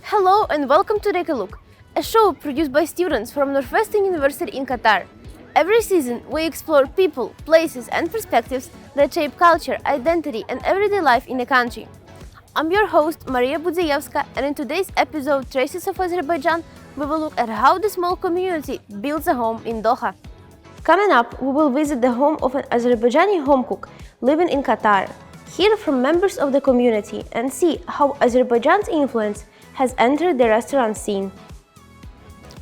Hello and welcome to Take a Look, a show produced by students from Northwestern University in Qatar. Every season, we explore people, places and perspectives that shape culture, identity and everyday life in the country. I'm your host, Maria Budzeyevska, and in today's episode, Traces of Azerbaijan, we will look at how the small community builds a home in Doha. Coming up, we will visit the home of an Azerbaijani home cook living in Qatar, hear from members of the community and see how Azerbaijan's influence has entered the restaurant scene.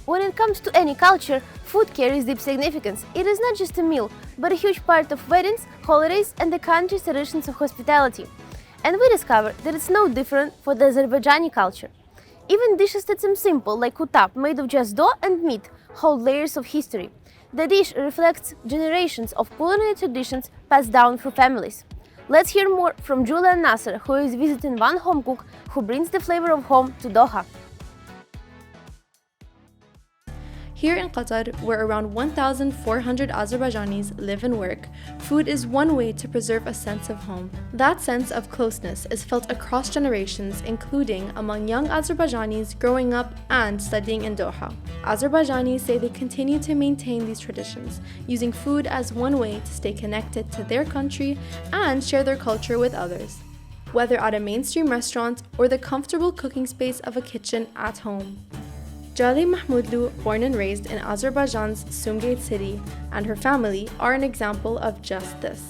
When it comes to any culture, food carries deep significance. It is not just a meal, but a huge part of weddings, holidays and the country's traditions of hospitality. And we discover that it's no different for the Azerbaijani culture. Even dishes that seem simple, like kutab, made of just dough and meat, hold layers of history. The dish reflects generations of culinary traditions passed down through families. Let's hear more from Julia and Nasser, who is visiting one home cook who brings the flavor of home to Doha. Here in Qatar, where around 1,400 Azerbaijanis live and work, food is one way to preserve a sense of home. That sense of closeness is felt across generations, including among young Azerbaijanis growing up and studying in Doha. Azerbaijanis say they continue to maintain these traditions, using food as one way to stay connected to their country and share their culture with others, whether at a mainstream restaurant or the comfortable cooking space of a kitchen at home. Jale Mahmudlu, born and raised in Azerbaijan's Sumgait city, and her family are an example of just this.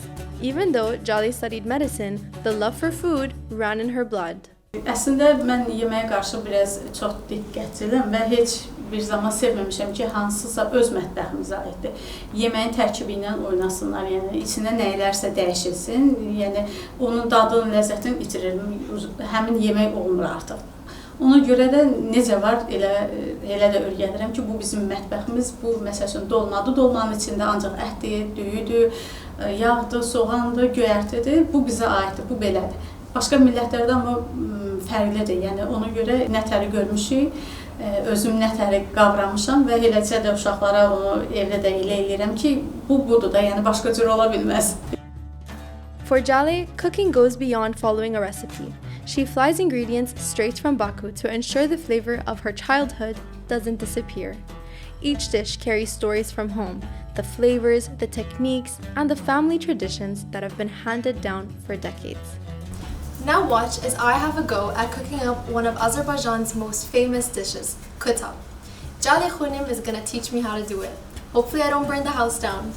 Even though Jale studied medicine, the love for food ran in her blood. Əslində mən yeməyə qarşı biraz çox diqqətçiyəm və heç bir zaman sevməmişəm ki, hansısa öz mətbəximizə aiddir. Yeməyin tərkibi ilə oynasınlar, yəni içinə nə ilərsə dəyişilsin, yəni onun dadını, ləzzətini itirir, həmin yemək olmur artıq. Ona görə də necə var, elə də öyrənirəm ki, bu bizim mətbəximiz, bu məsəl üçün dolmadır, dolmanın içində ancaq ətdir, düyüdür, yağdır, soğandır, göyərtidir, bu bizə aiddir, bu belədir. Başqa millətlərdə amma fərqlidir, yəni ona görə nətəri görmüşük, özüm nətəri qavramışam və eləcə də uşaqlara onu evdə də elə eləyirəm ki, bu budur da, yəni başqa cür ola bilməz. For Jale, cooking goes beyond following a recipe. She flies ingredients straight from Baku to ensure the flavor of her childhood doesn't disappear. Each dish carries stories from home, the flavors, the techniques, and the family traditions that have been handed down for decades. Now watch as I have a go at cooking up one of Azerbaijan's most famous dishes, kutab. Jale Khunim is gonna teach me how to do it. Hopefully I don't burn the house down.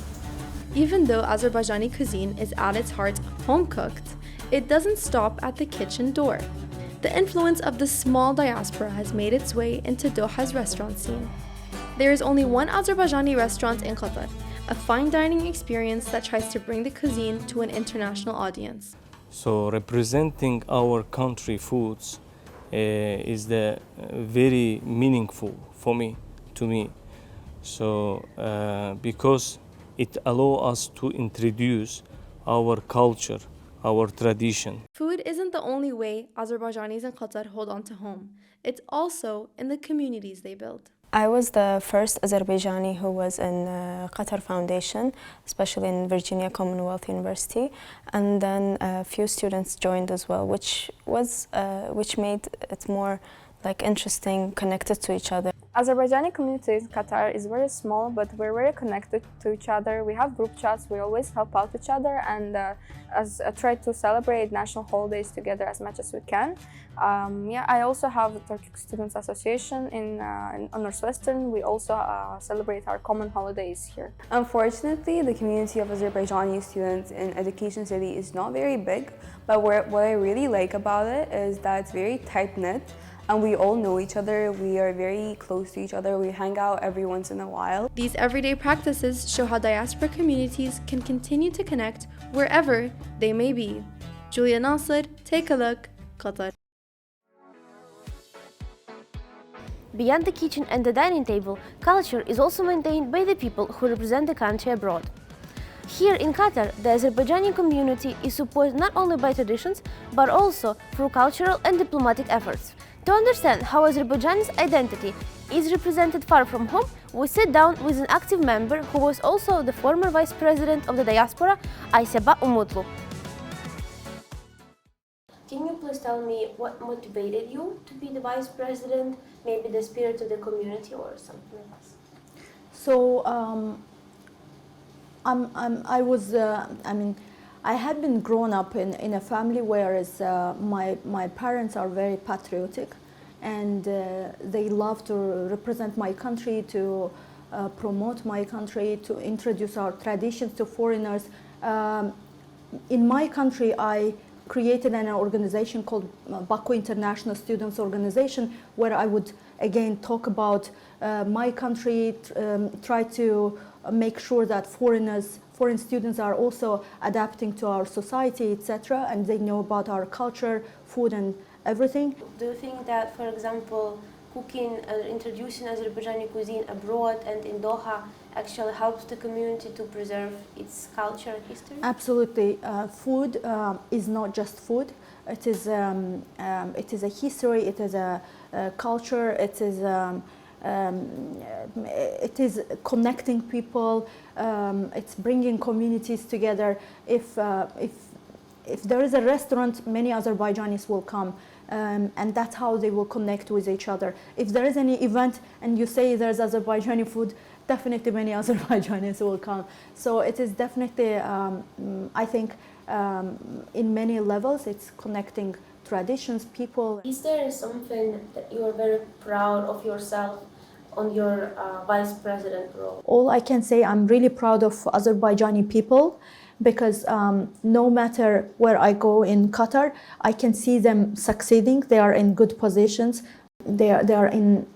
Even though Azerbaijani cuisine is at its heart home-cooked, it doesn't stop at the kitchen door. The influence of the small diaspora has made its way into Doha's restaurant scene. There is only one Azerbaijani restaurant in Qatar, a fine dining experience that tries to bring the cuisine to an international audience. So representing our country foods is very meaningful to me. So because it allows us to introduce our culture, our tradition. Food isn't the only way Azerbaijanis in Qatar hold on to home. It's also in the communities they build. I was the first Azerbaijani who was in Qatar Foundation, especially in Virginia Commonwealth University, and then a few students joined as well, which made it more interesting, connected to each other. Azerbaijani community in Qatar is very small, but we're very connected to each other. We have group chats, we always help out each other and try to celebrate national holidays together as much as we can. I also have the Turkic Students Association in Northwestern. We also celebrate our common holidays here. Unfortunately, the community of Azerbaijani students in Education City is not very big, but what I really like about it is that it's very tight-knit. And we all know each other, we are very close to each other, we hang out every once in a while. These everyday practices show how diaspora communities can continue to connect wherever they may be. Julia Nasser, Take a Look, Qatar. Beyond the kitchen and the dining table, culture is also maintained by the people who represent the country abroad. Here in Qatar, the Azerbaijani community is supported not only by traditions, but also through cultural and diplomatic efforts. To understand how Azerbaijan's identity is represented far from home, we sit down with an active member who was also the former vice president of the diaspora, Ayseba Umutlu. Can you please first tell me what motivated you to be the vice president, maybe the spirit of the community or something else? So I had been grown up in a family where my parents are very patriotic, and they love to represent my country, to promote my country, to introduce our traditions to foreigners. In my country, I created an organization called Baku International Students Organization, where I would again talk about my country, try to make sure that foreign students are also adapting to our society, etc., and they know about our culture, food, and everything. Do you think that, for example, cooking and introducing Azerbaijani cuisine abroad and in Doha actually helps the community to preserve its culture and history? Absolutely. Food is not just food. It is a history. It is a culture. It is connecting people. It's bringing communities together. If there is a restaurant, many Azerbaijanis will come. And that's how they will connect with each other. If there is any event and you say there's Azerbaijani food, definitely many Azerbaijanis will come. So it is definitely, I think, in many levels, it's connecting traditions, people. Is there something that you are very proud of yourself on your vice president role? All I can say, I'm really proud of Azerbaijani people, because no matter where I go in Qatar, I can see them succeeding. They are in good positions. They are in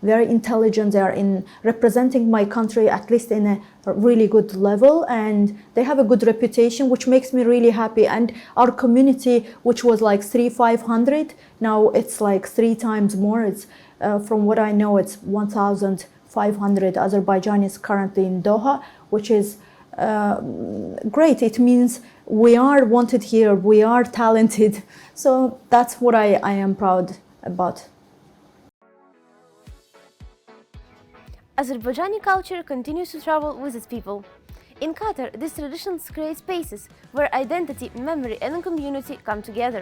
very intelligent. They are in representing my country, at least in a really good level, and they have a good reputation, which makes me really happy. And our community, which was like 300-500, now it's like 3 times more. It's from what I know, it's 1,500 Azerbaijanis currently in Doha, which is great. It means we are wanted here, we are talented. So that's what I am proud about. Azerbaijani culture continues to travel with its people. In Qatar, these traditions create spaces where identity, memory, and community come together.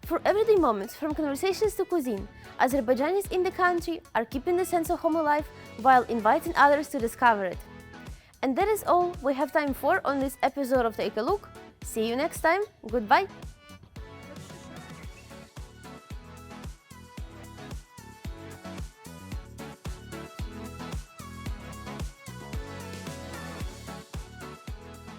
For everyday moments, from conversations to cuisine, Azerbaijanis in the country are keeping the sense of home alive while inviting others to discover it. And that is all we have time for on this episode of Take a Look. See you next time. Goodbye.